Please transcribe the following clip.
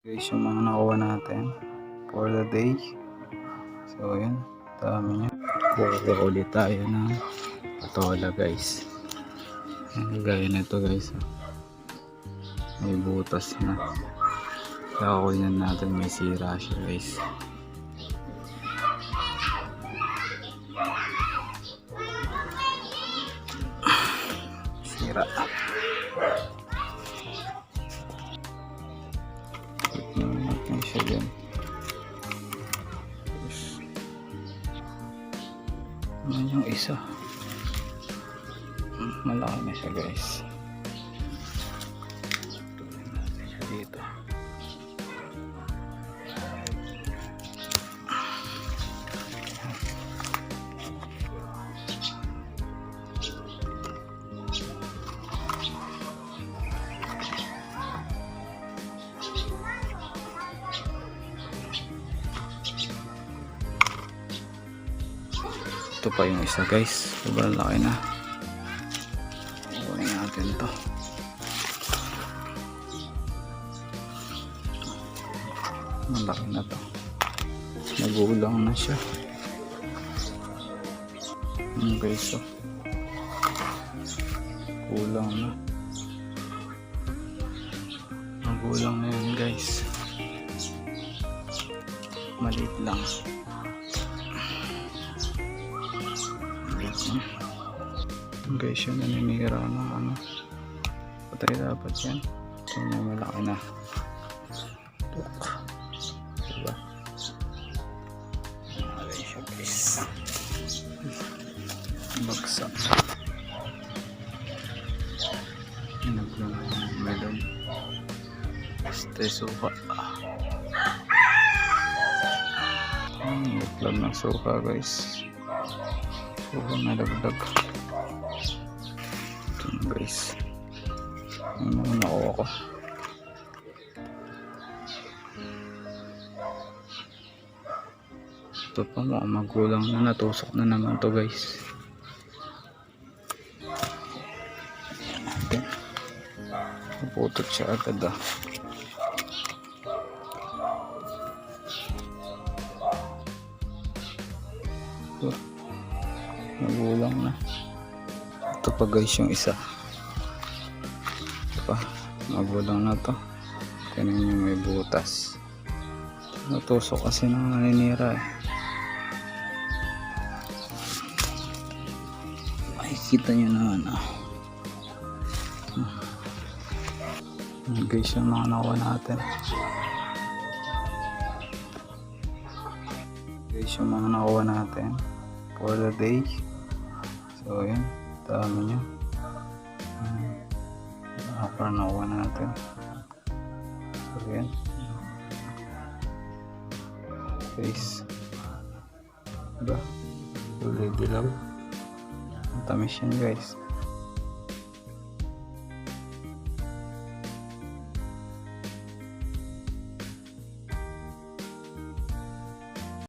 Guys, yung mga nakuha natin for the day. So yun, dami niya. Kukuha ulit tayo ng patola guys. Yan, gaya nito guys. May butas na. Kakunin natin, may sira siya guys. Sira. Tignan natin siya dyan. Ano yung isa? Malaki na siya guys. Tignan natin siya dito. Ito pa yung isa guys, sobrang laki na. Kunin natin to. Malaki na to, nagulang na siya. Guys, so kulang na, nagulang na yun guys, maliit lang. Guys, yun naninira ng ano, patay dapat yan. So may malaki na tuk, diba? Malaki siya guys, bagsak. Naglang melon, este suka. Naglang ng suka guys, suka na dagdag. Guys, ano na ako. Ito pa, mga magulang na, natusok na naman to guys. Ayan natin, naputot siya agad ah. Ito, magulang na. Ito pa guys yung isa. Ito pa, magulang na to. Kanin yung may butas. Natusok kasi nang naninira eh. Makikita nyo naman ah. Guys, yung mga nakuha natin. Guys, yung mga nakuha natin for the day. So yun, dami nyo. Para nakuha natin. So yan guys, diba? Tuloy dilaw. Matamis yan guys.